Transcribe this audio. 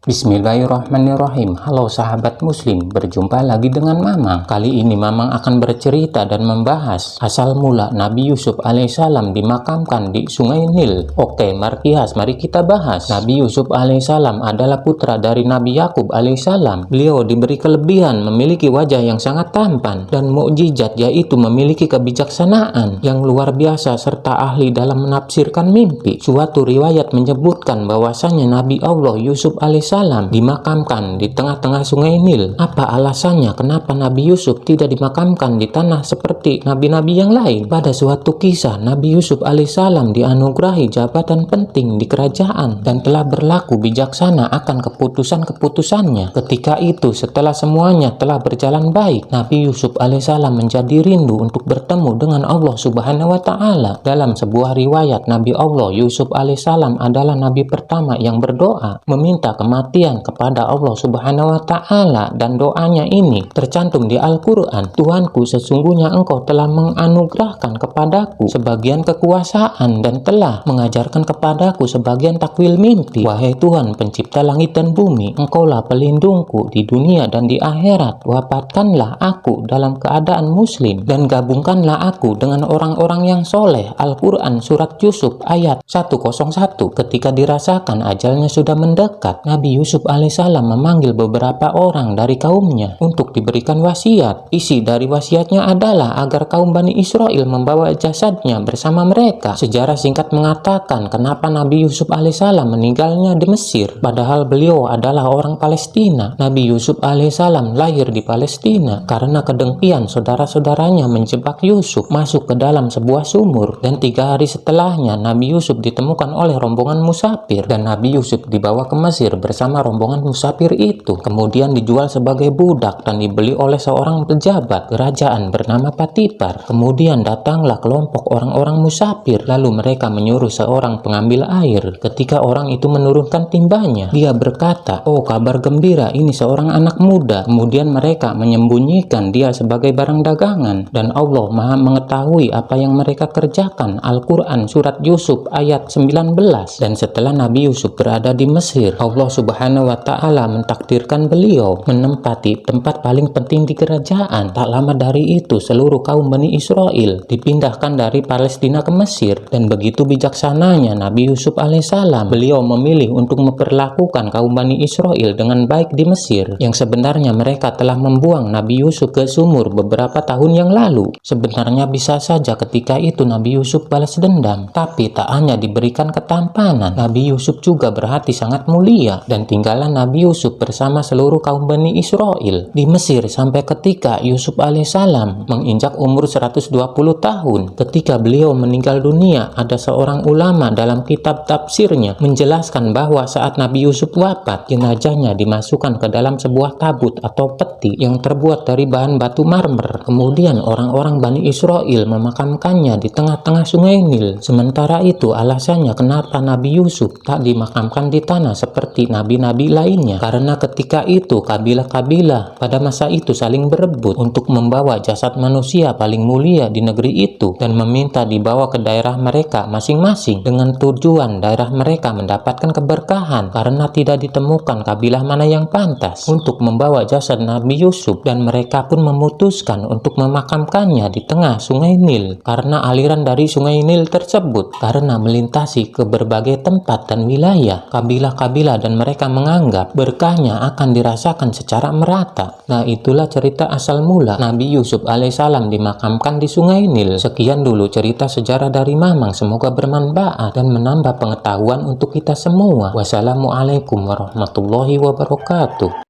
Bismillahirrahmanirrahim. Halo sahabat muslim, berjumpa lagi dengan Mamang. Kali ini Mamang akan bercerita dan membahas asal mula Nabi Yusuf alaihissalam dimakamkan di Sungai Nil. Oke, markias, mari kita bahas. Nabi Yusuf alaihissalam adalah putra dari Nabi Yakub alaihissalam. Beliau diberi kelebihan memiliki wajah yang sangat tampan dan mukjizat, yaitu memiliki kebijaksanaan yang luar biasa serta ahli dalam menafsirkan mimpi. Suatu riwayat menyebutkan bahwasanya Nabi Allah Yusuf alaihissalam dimakamkan di tengah-tengah Sungai Nil. Apa alasannya kenapa Nabi Yusuf tidak dimakamkan di tanah seperti nabi-nabi yang lain? Pada suatu kisah, Nabi Yusuf alaihissalam dianugerahi jabatan penting di kerajaan dan telah berlaku bijaksana akan keputusan-keputusannya. Ketika itu, setelah semuanya telah berjalan baik, Nabi Yusuf alaihissalam menjadi rindu untuk bertemu dengan Allah Subhanahu wa Ta'ala. Dalam sebuah riwayat, Nabi Allah Yusuf alaihissalam adalah nabi pertama yang berdoa meminta kematian kepada Allah Subhanahu wa Ta'ala, dan doanya ini tercantum di Al-Quran. Tuhanku, sesungguhnya Engkau telah menganugerahkan kepadaku sebagian kekuasaan dan telah mengajarkan kepadaku sebagian takwil mimpi. Wahai Tuhan, pencipta langit dan bumi, Engkaulah pelindungku di dunia dan di akhirat. Wafatkanlah aku dalam keadaan muslim dan gabungkanlah aku dengan orang-orang yang soleh. Al-Quran Surat Yusuf ayat 101. Ketika dirasakan ajalnya sudah mendekat, Nabi Yusuf alaihissalam memanggil beberapa orang dari kaumnya untuk diberikan wasiat. Isi dari wasiatnya adalah agar kaum Bani Israel membawa jasadnya bersama mereka. Sejarah singkat mengatakan kenapa Nabi Yusuf alaihissalam meninggalnya di Mesir, padahal beliau adalah orang Palestina. Nabi Yusuf alaihissalam lahir di Palestina karena kedengkian saudara-saudaranya menjebak Yusuf masuk ke dalam sebuah sumur, dan 3 hari setelahnya Nabi Yusuf ditemukan oleh rombongan musafir dan Nabi Yusuf dibawa ke Mesir bersama rombongan musafir itu, kemudian dijual sebagai budak dan dibeli oleh seorang pejabat kerajaan bernama Patipar. Kemudian datanglah kelompok orang-orang musafir, lalu mereka menyuruh seorang pengambil air. Ketika orang itu menurunkan timbanya, dia berkata, "Oh, kabar gembira, ini seorang anak muda." Kemudian mereka menyembunyikan dia sebagai barang dagangan, dan Allah Maha mengetahui apa yang mereka kerjakan. Al-Quran Surat Yusuf ayat 19. Dan setelah Nabi Yusuf berada di Mesir, Allah Subhanahu wa Ta'ala mentakdirkan beliau menempati tempat paling penting di kerajaan. Tak lama dari itu, seluruh kaum Bani Israel dipindahkan dari Palestina ke Mesir, dan begitu bijaksananya Nabi Yusuf alaihissalam, beliau memilih untuk memperlakukan kaum Bani Israel dengan baik di Mesir, yang sebenarnya mereka telah membuang Nabi Yusuf ke sumur beberapa tahun yang lalu. Sebenarnya bisa saja ketika itu Nabi Yusuf balas dendam, tapi tak hanya diberikan ketampanan, Nabi Yusuf juga berhati sangat mulia, dan tinggallah Nabi Yusuf bersama seluruh kaum Bani Israel di Mesir sampai ketika Yusuf alaihissalam menginjak umur 120 tahun. Ketika beliau meninggal dunia, ada seorang ulama dalam kitab tafsirnya menjelaskan bahwa saat Nabi Yusuf wafat, jenazahnya dimasukkan ke dalam sebuah tabut atau peti yang terbuat dari bahan batu marmer. Kemudian orang-orang Bani Israel memakamkannya di tengah-tengah Sungai Nil. Sementara itu, alasannya kenapa Nabi Yusuf tak dimakamkan di tanah seperti nabi-nabi lainnya, karena ketika itu kabilah-kabilah pada masa itu saling berebut untuk membawa jasad manusia paling mulia di negeri itu dan meminta dibawa ke daerah mereka masing-masing dengan tujuan daerah mereka mendapatkan keberkahan, karena tidak ditemukan kabilah mana yang pantas untuk membawa jasad Nabi Yusuf, dan mereka pun memutuskan untuk memakamkannya di tengah Sungai Nil karena aliran dari Sungai Nil tersebut karena melintasi ke berbagai tempat dan wilayah kabilah-kabilah, dan mereka menganggap berkahnya akan dirasakan secara merata. Nah, itulah cerita asal mula Nabi Yusuf alaihissalam dimakamkan di Sungai Nil. Sekian dulu cerita sejarah dari Mamang, semoga bermanfaat dan menambah pengetahuan untuk kita semua. Wassalamualaikum warahmatullahi wabarakatuh.